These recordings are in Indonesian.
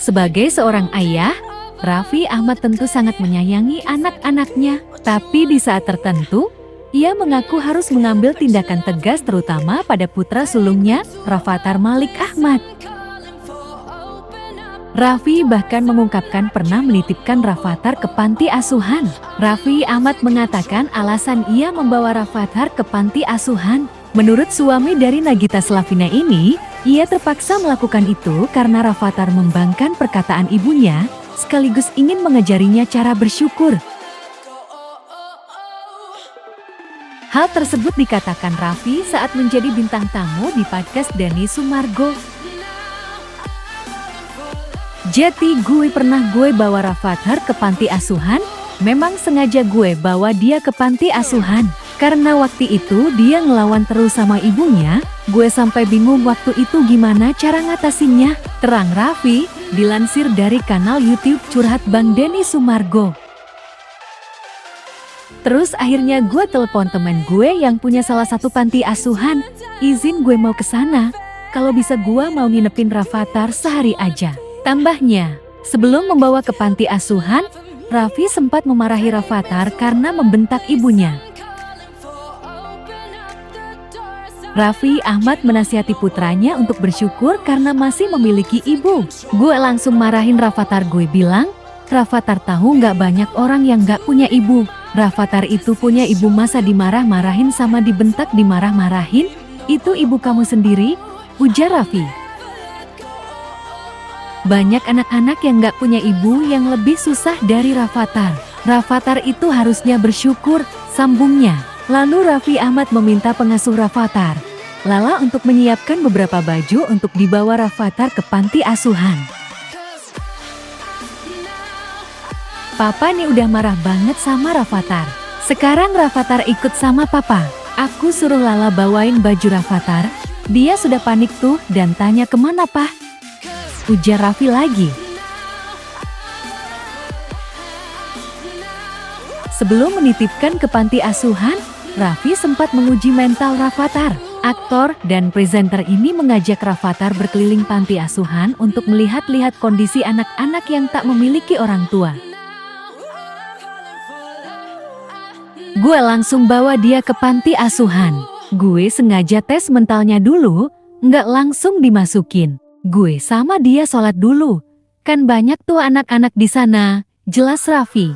Sebagai seorang ayah, Raffi Ahmad tentu sangat menyayangi anak-anaknya. Tapi di saat tertentu, ia mengaku harus mengambil tindakan tegas terutama pada putra sulungnya, Rafatthar Malik Ahmad. Raffi bahkan mengungkapkan pernah menitipkan Rafatthar ke panti asuhan. Raffi Ahmad mengatakan alasan ia membawa Rafatthar ke panti asuhan. Menurut suami dari Nagita Slavina ini, ia terpaksa melakukan itu karena Rafatthar membangkang perkataan ibunya, sekaligus ingin mengajarinya cara bersyukur. Hal tersebut dikatakan Raffi saat menjadi bintang tamu di podcast Denny Sumargo. Jadi gue bawa Rafatthar ke panti asuhan, memang sengaja gue bawa dia ke panti asuhan. Karena waktu itu dia ngelawan terus sama ibunya, gue sampai bingung waktu itu gimana cara ngatasinnya, terang Raffi, dilansir dari kanal YouTube Curhat Bang Denny Sumargo. Terus akhirnya gue telepon teman gue yang punya salah satu panti asuhan, izin gue mau ke sana, kalau bisa gue mau nginepin Rafatthar sehari aja. Tambahnya, sebelum membawa ke panti asuhan, Raffi sempat memarahi Rafatthar karena membentak ibunya. Raffi Ahmad menasihati putranya untuk bersyukur karena masih memiliki ibu. Gue langsung marahin Rafatthar, gue bilang, Rafatthar tahu nggak banyak orang yang nggak punya ibu. Rafatthar itu punya ibu, masa dimarah-marahin sama dibentak dimarah-marahin? Itu ibu kamu sendiri, ujar Raffi. Banyak anak-anak yang nggak punya ibu yang lebih susah dari Rafatthar. Rafatthar itu harusnya bersyukur, sambungnya. Lalu Raffi Ahmad meminta pengasuh Rafatthar, Lala, untuk menyiapkan beberapa baju untuk dibawa Rafatthar ke panti asuhan. Papa nih udah marah banget sama Rafatthar. Sekarang Rafatthar ikut sama papa. Aku suruh Lala bawain baju Rafatthar. Dia sudah panik tuh dan tanya kemana pa? Ujar Raffi lagi. Sebelum menitipkan ke panti asuhan, Raffi sempat menguji mental Rafatthar. Aktor dan presenter ini mengajak Rafatthar berkeliling panti asuhan untuk melihat-lihat kondisi anak-anak yang tak memiliki orang tua. Gue langsung bawa dia ke panti asuhan. Gue sengaja tes mentalnya dulu, nggak langsung dimasukin. Gue sama dia sholat dulu. Kan banyak tuh anak-anak di sana, jelas Raffi.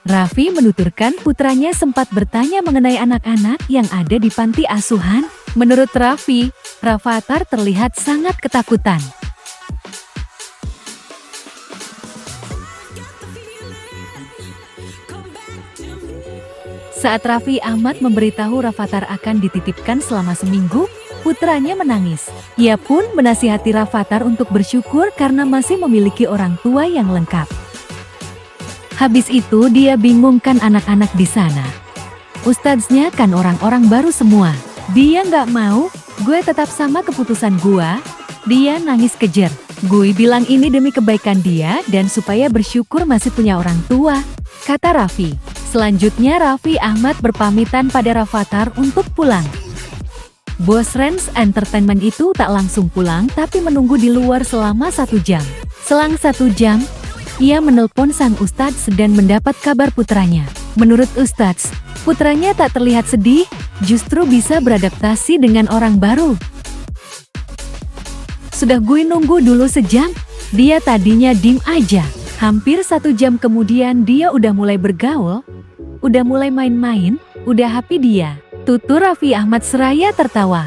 Raffi menuturkan putranya sempat bertanya mengenai anak-anak yang ada di panti asuhan. Menurut Raffi, Rafatthar terlihat sangat ketakutan. Saat Raffi Ahmad memberitahu Rafatthar akan dititipkan selama seminggu, putranya menangis. Ia pun menasihati Rafatthar untuk bersyukur karena masih memiliki orang tua yang lengkap. Habis itu dia bingung kan anak-anak di sana. Ustadznya kan orang-orang baru semua. Dia nggak mau, gue tetap sama keputusan gue. Dia nangis kejer. Gue bilang ini demi kebaikan dia dan supaya bersyukur masih punya orang tua, kata Raffi. Selanjutnya Raffi Ahmad berpamitan pada Rafatthar untuk pulang. Bos Rens Entertainment itu tak langsung pulang tapi menunggu di luar selama 1 jam. Selang 1 jam, ia menelpon sang ustadz dan mendapat kabar putranya. Menurut ustadz, putranya tak terlihat sedih, justru bisa beradaptasi dengan orang baru. Sudah gue nunggu dulu sejam, dia tadinya diem aja. Hampir 1 jam kemudian dia udah mulai bergaul, udah mulai main-main, udah happy dia. Tutur Raffi Ahmad seraya tertawa.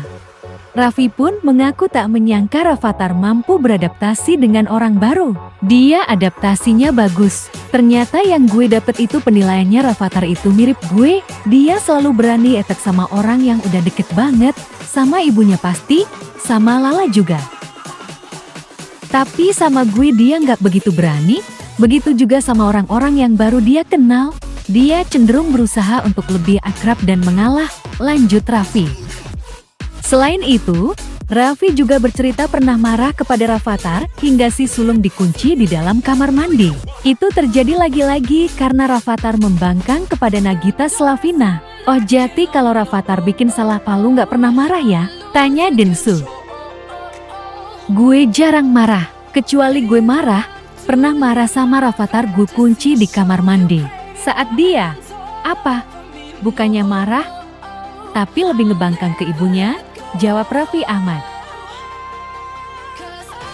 Raffi pun mengaku tak menyangka Rafatthar mampu beradaptasi dengan orang baru. Dia adaptasinya bagus. Ternyata yang gue dapet itu penilaiannya Rafatthar itu mirip gue. Dia selalu berani attack sama orang yang udah deket banget. Sama ibunya pasti, sama Lala juga. Tapi sama gue dia nggak begitu berani. Begitu juga sama orang-orang yang baru dia kenal. Dia cenderung berusaha untuk lebih akrab dan mengalah, lanjut Raffi. Selain itu, Raffi juga bercerita pernah marah kepada Rafatthar hingga si sulung dikunci di dalam kamar mandi. Itu terjadi lagi-lagi karena Rafatthar membangkang kepada Nagita Slavina. Oh jadi kalau Rafatthar bikin salah palu nggak pernah marah ya? Tanya Densu. Gue jarang marah, kecuali gue marah. Pernah marah sama Rafathar, gue kunci di kamar mandi. Saat dia, apa? Bukannya marah, tapi lebih ngebangkang ke ibunya, jawab Raffi Ahmad.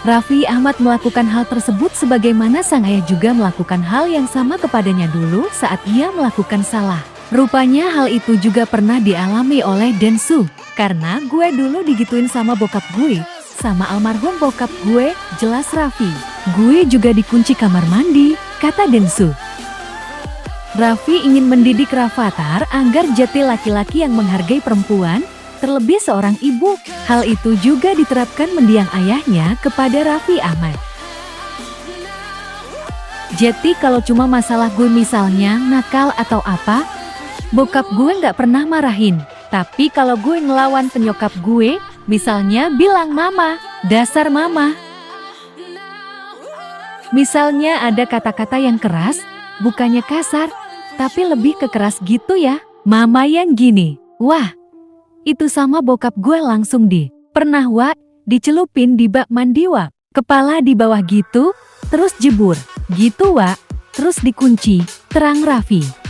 Raffi Ahmad melakukan hal tersebut sebagaimana sang ayah juga melakukan hal yang sama kepadanya dulu saat ia melakukan salah. Rupanya hal itu juga pernah dialami oleh Densu. Karena gue dulu digituin sama bokap gue, sama almarhum bokap gue, jelas Raffi. Gue juga dikunci kamar mandi, kata Densu. Raffi ingin mendidik Rafathar agar jati laki-laki yang menghargai perempuan, terlebih seorang ibu. Hal itu juga diterapkan mendiang ayahnya kepada Raffi Ahmad. Jadi kalau cuma masalah gue misalnya nakal atau apa, bokap gue nggak pernah marahin. Tapi kalau gue ngelawan penyokap gue, misalnya bilang mama, dasar mama. Misalnya ada kata-kata yang keras, bukannya kasar, tapi lebih ke keras gitu ya. Mama yang gini, wah, itu sama bokap gue langsung pernah dicelupin di bak mandi kepala di bawah gitu, terus jebur, gitu terus dikunci, terang Raffi.